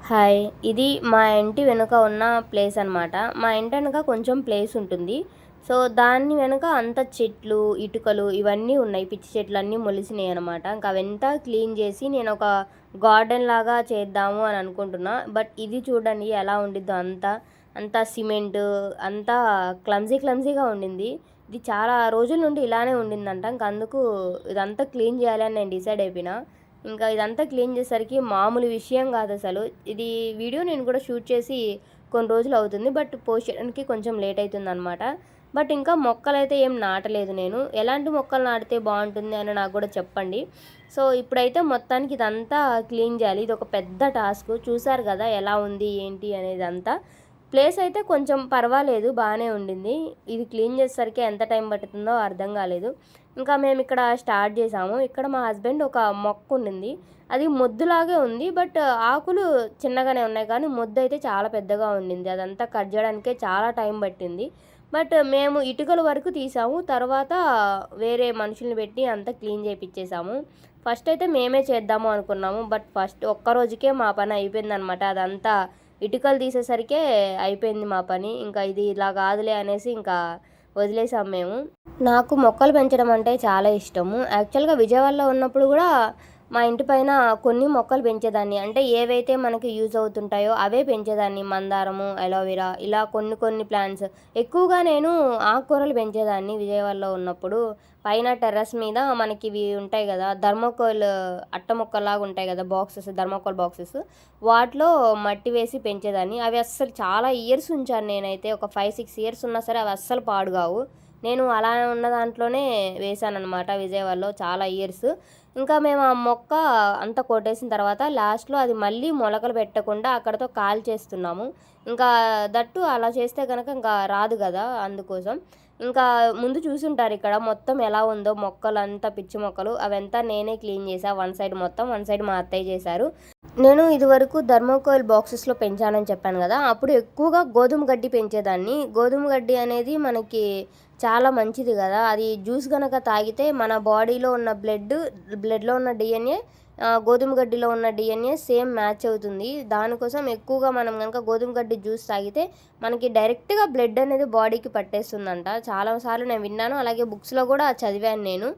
Hi! ఇది మా ఇంటి వెనుక ఉన్న ప్లేస్ అనమాట. మా ఇంటి వెనక కొంచెం ప్లేస్ ఉంటుంది. సో, దాని వెనక అంతా చెట్లు, ఇటుకలు ఇవన్నీ ఉన్నాయి. పిచ్చి చెట్లన్నీ మొలిసినాయనమాట. ఇంక అవంతా క్లీన్ చేసి నేనొక గార్డెన్‌లాగా చేద్దాము అని అనుకుంటున్నా. బట్ ఇది చూడండి ఎలా ఉండిద్దో అంతా. అంతా సిమెంటు అంతా క్లమ్జీగా ఉండింది. ఇది చాలా రోజుల నుండి ఇలానే ఉండిందంట. ఇంక అందుకు ఇదంతా క్లీన్ చేయాలి అని నేను డిసైడ్ అయిపోయినా. ఇంకా ఇదంతా క్లీన్ చేసేసరికి మామూలు విషయం కాదసలు. ఇది వీడియో నేను కూడా షూట్ చేసి కొన్ని రోజులు అవుతుంది. బట్ పోస్ట్ చేయడానికి కొంచెం లేట్ అయితుందనమాట. బట్ ఇంకా మొక్కలైతే ఏం నాటలేదు నేను. ఎలాంటి మొక్కలు నాటితే బావుంటుంది అని నాకు కూడా చెప్పండి. సో, ఇప్పుడైతే మొత్తానికి ఇదంతా క్లీన్ చేయాలి. ఇదొక పెద్ద టాస్క్. చూసారు కదా ఎలా ఉంది ఏంటి అనేదంతా. ప్లేస్ అయితే కొంచెం పర్వాలేదు బానే ఉండింది. ఇది క్లీన్ చేసేసరికి ఎంత టైం పట్టుతుందో అర్థం కాలేదు. ఇంకా మేమిక్కడ స్టార్ట్ చేసాము. ఇక్కడ మా హస్బెండ్ ఒక మొక్క ఉండింది. అది మొద్దులాగే ఉంది. బట్ ఆకులు చిన్నగానే ఉన్నాయి కానీ మొద్దయితే చాలా పెద్దగా ఉండింది. అదంతా కట్ చేయడానికే చాలా టైం పట్టింది. బట్ మేము ఇటుకల వరకు తీసాము. తర్వాత వేరే మనుషుల్ని పెట్టి అంతా క్లీన్ చేపిచ్చేసాము. ఫస్ట్ అయితే మేమే చేద్దాము అనుకున్నాము. బట్ ఫస్ట్ ఒక్క రోజుకే మా పని అయిపోయిందనమాట. అదంతా ఇటుకలు తీసేసరికే అయిపోయింది మా పని. ఇంకా ఇది ఇలా కాదులే అనేసి ఇంకా వదిలేసాం మేము. నాకు మొక్కలు పెంచడం అంటే చాలా ఇష్టము. యాక్చువల్‌గా విజయవాడలో ఉన్నప్పుడు గూడా మా ఇంటి పైన కొన్ని మొక్కలు పెంచేదాన్ని. అంటే ఏవైతే మనకి యూజ్ అవుతుంటాయో అవే పెంచేదాన్ని. మందారము, అలోవెరా ఇలా కొన్ని ప్లాంట్స్. ఎక్కువగా నేను ఆకుకూరలు పెంచేదాన్ని విజయవాడలో ఉన్నప్పుడు. పైన టెర్రస్ మీద మనకివి ఉంటాయి గదా! థర్మాకోల్ అట్ట మొక్కల్లాగా ఉంటాయి గదా! Boxes thermocol boxes. వాటిలో మట్టి వేసి పెంచేదాన్ని. అవి అస్సలు చాలా ఇయర్స్ ఉంచాను నేనైతే. ఒక 5, 6 ఇయర్స్ ఉన్నా సరే అవి అస్సలు పాడు గావు. నేను అలా ఉన్న దాంట్లోనే వేశాననమాట విజయవాడలో చాలా ఇయర్స్. ఇంకా మేము ఆ మొక్క అంతా కొట్టేసిన తర్వాత లాస్ట్‌లో అది మళ్ళీ మొలకలు పెట్టకుండా అక్కడితో కాల్చేస్తున్నాము. ఇంకా దట్టు అలా చేస్తే గనక ఇంకా రాదు గదా! అందుకోసం. ఇంకా ముందు చూసుంటారు ఇక్కడ మొత్తం ఎలా ఉందో మొక్కలంతా పిచ్చి మొక్కలు అవంతా నేనే క్లీన్ చేశా. వన్ సైడ్ మొత్తం, వన్ సైడ్ మా అత్తయ్య చేశారు. నేను ఇదివరకు థర్మాకోల్ బాక్సెస్‌లో పెంచానని చెప్పాను గదా! అప్పుడు ఎక్కువగా గోధుమ గడ్డి పెంచేదాన్ని. గోధుమ గడ్డి అనేది మనకి చాలా మంచిది గదా! అది జ్యూస్ గనక తాగితే మన బాడీలో ఉన్న బ్లడ్‌లో ఉన్న డీఎన్ఏ గోధుమ గడ్డిలో ఉన్న డీఎన్ఏ సేమ్ మ్యాచ్ అవుతుంది. దానికోసం ఎక్కువగా మనం గనక గోధుమ గడ్డి జ్యూస్ తాగితే మనకి డైరెక్ట్‌గా బ్లడ్ అనేది బాడీకి పట్టేస్తుందంట. చాలా సార్లు నేను విన్నాను. అలాగే బుక్స్‌లో గూడా చదివాను నేను.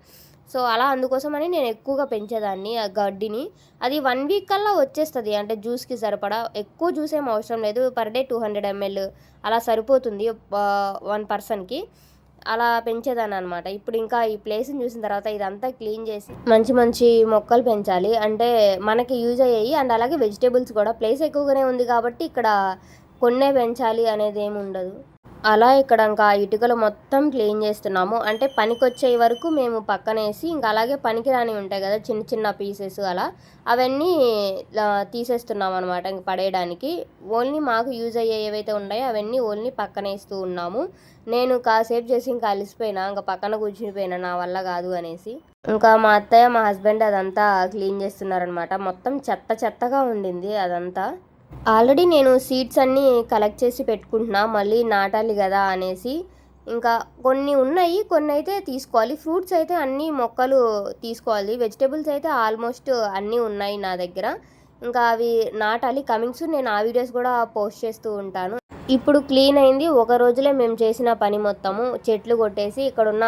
సో, అలా అందుకోసమని నేను ఎక్కువగా పెంచేదాన్ని ఆ గడ్డిని. అది 1 వీక్ కల్లా వచ్చేస్తది. అంటే జ్యూస్‌కి సరిపడా. ఎక్కువ జ్యూస్ ఏమి అవసరం లేదు. పర్ డే 200 ఎంఎల్ అలా సరిపోతుంది. 1 పర్సన్‌కి. అలా పెంచేదాన్ననమాట. ఇప్పుడు ఇంకా ఈ ప్లేస్‌ని చూసిన తర్వాత ఇదంతా క్లీన్ చేసి మంచి మొక్కలు పెంచాలి. అంటే మనకి యూజ్ అయ్యేయి అండ్ అలాగే వెజిటబుల్స్ కూడా. ప్లేస్ ఎక్కువగానే ఉంది కాబట్టి ఇక్కడ కొన్నే పెంచాలి అనేదేమి ఉండదు. అలా ఇక్కడ ఇంకా ఇటుకలు మొత్తం క్లీన్ చేస్తున్నాము. అంటే పనికొచ్చేయి వరకు మేము పక్కనేసి ఇంకా అలాగే పనికిరానివి ఉంటాయి కదా! చిన్న పీసెస్ అలా అవన్నీ తీసేస్తున్నామనమాట ఇంక పడేయడానికి. ఓన్లీ మాకు యూజ్ అయ్యేయి ఏవైతే ఉన్నాయో అవన్నీ ఓన్లీ పక్కనేస్తూ ఉన్నాము. నేను కాసేపు చేసి ఇంకా అలిసిపోయినా. ఇంక పక్కన కూర్చునిపోయినా నా వల్ల కాదు అనేసి. ఇంకా మా అత్తయ్య, మా హస్బెండ్ అదంతా క్లీన్ చేస్తున్నారనమాట. మొత్తం చెత్తగా ఉండింది అదంతా. ఆల్రెడీ నేను సీడ్స్ అన్నీ కలెక్ట్ చేసి పెట్టుకుంటున్నా. మళ్ళీ నాటాలి గదా అనేసి. ఇంకా కొన్ని ఉన్నాయి. కొన్నైతే తీసుకోవాలి. ఫ్రూట్స్ అయితే అన్నీ మొక్కలు తీసుకోవాలి. వెజిటబుల్స్ అయితే ఆల్మోస్ట్ అన్నీ ఉన్నాయి నా దగ్గర. ఇంకా అవి నాటాలి. కమింగ్ సూన్ నేను ఆ వీడియోస్ కూడా పోస్ట్ చేస్తూ ఉంటాను. ఇప్పుడు క్లీన్ అయింది. ఒక రోజులో మేము చేసిన పని మొత్తము. చెట్లు కొట్టేసి ఇక్కడున్న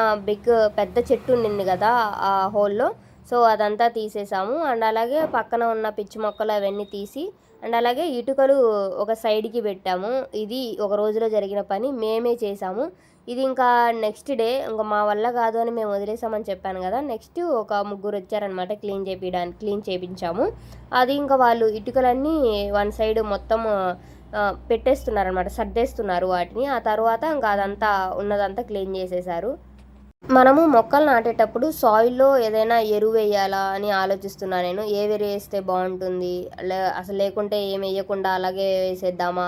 పెద్ద చెట్టు ఉండింది గదా! ఆ హోల్‌లో. సో, అదంతా తీసేసాము. అండ్ అలాగే పక్కన ఉన్న పిచ్చి మొక్కలు అవన్నీ తీసి అండ్ అలాగే ఇటుకలు ఒక సైడ్‌కి పెట్టాము. ఇది ఒక రోజులో జరిగిన పని. మేమే చేసాము. ఇది ఇంకా నెక్స్ట్ డే ఇంక మా వల్ల కాదు అని మేము వదిలేసామని చెప్పాను కదా! నెక్స్ట్ ఒక ముగ్గురు వచ్చారనమాట క్లీన్ చేపించాము. అది ఇంకా వాళ్ళు ఇటుకలన్నీ వన్ సైడ్ మొత్తం పెట్టేస్తున్నారనమాట. సర్దేస్తున్నారు వాటిని. ఆ తర్వాత ఇంకా అదంతా ఉన్నదంతా క్లీన్ చేసేశారు. మనము మొక్కలు నాటేటప్పుడు సాయిల్‌లో ఏదైనా ఎరువేయాలా అని ఆలోచిస్తున్నా నేను. ఏ ఎరువేస్తే బావుంటుంది? అసలు లేకుంటే ఏమెయ్యకుండా అలాగే వేసేద్దామా?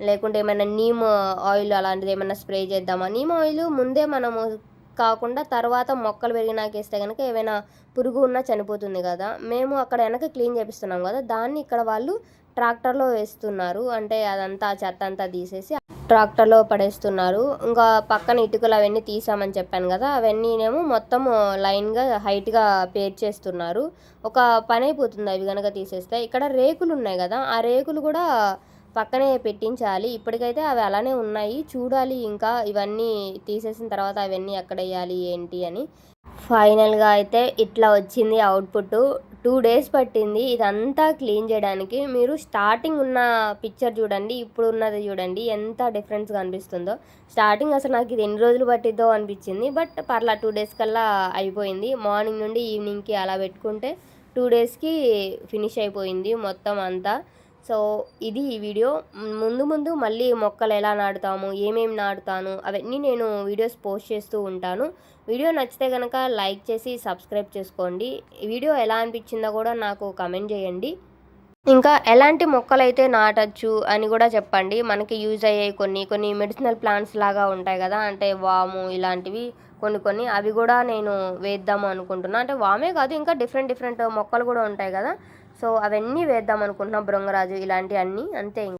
లేకుంటే ఏమైనా నీమ్ ఆయిల్ అలాంటిదేమన్నా స్ప్రే చేద్దామా? నీమ్ ఆయిలు ముందే మనము కాకుండా తర్వాత మొక్కలు పెరిగినాకేస్తే గనక ఏవైనా పురుగు ఉన్నా చనిపోతుంది గదా! మేము అక్కడ వెనక క్లీన్ చేపిస్తున్నాం గదా! దాన్ని ఇక్కడ వాళ్ళు ట్రాక్టర్లో వేస్తున్నారు. అంటే అదంతా చెత్త అంతా తీసేసి ట్రాక్టర్లో పడేస్తున్నారు. ఇంకా పక్కన ఇటుకలు అవన్నీ తీసామని చెప్పాను కదా, అవన్నీనేమో మొత్తం లైన్గా హైట్గా పేర్చేస్తున్నారు. ఒక పని అయిపోతుంది అవి కనుక తీసేస్తే. ఇక్కడ రేకులు ఉన్నాయి కదా, ఆ రేకులు కూడా పక్కనే పెట్టించాలి. ఇప్పటికైతే అవి అలానే ఉన్నాయి, చూడాలి ఇంకా ఇవన్నీ తీసేసిన తర్వాత అవన్నీ ఎక్కడ వేయాలి ఏంటి అని. ఫైనల్గా అయితే ఇట్లా వచ్చింది అవుట్పుట్. 2 డేస్ పట్టింది ఇదంతా క్లీన్ చేయడానికి. మీరు స్టార్టింగ్ ఉన్న పిక్చర్ చూడండి, ఇప్పుడు ఉన్నది చూడండి, ఎంత డిఫరెన్స్ కనిపిస్తుందో. స్టార్టింగ్ అసలు నాకు ఇది ఎన్ని రోజులు పట్టిద్దో అనిపించింది, బట్ పర్లా 2 డేస్ కల్లా అయిపోయింది. మార్నింగ్ నుండి ఈవినింగ్కి అలా పెట్టుకుంటే 2 డేస్కి ఫినిష్ అయిపోయింది మొత్తం అంతా. సో ఇది ఈ వీడియో. ముందు ముందు మళ్ళీ మొక్కలు ఎలా నాటుతాము, ఏమేమి నాటుతాను అవన్నీ నేను వీడియోస్ పోస్ట్ చేస్తూ ఉంటాను. వీడియో నచ్చితే కనుక లైక్ చేసి సబ్స్క్రైబ్ చేసుకోండి. ఈ వీడియో ఎలా అనిపించిందో కూడా నాకు కమెంట్ చేయండి. ఇంకా ఎలాంటి మొక్కలైతే నాటచ్చు అని కూడా చెప్పండి. మనకి యూజ్ అయ్యేవి కొన్ని కొన్ని మెడిసినల్ ప్లాంట్స్ లాగా ఉంటాయి కదా, అంటే వాము ఇలాంటివి కొన్ని అవి కూడా నేను వేద్దాము అనుకుంటున్నా. అంటే వామే కాదు, ఇంకా డిఫరెంట్ మొక్కలు కూడా ఉంటాయి కదా, సో అవన్నీ వేద్దాం అనుకుంటున్నాం. బృంగరాజు ఇలాంటివన్నీ అంతే.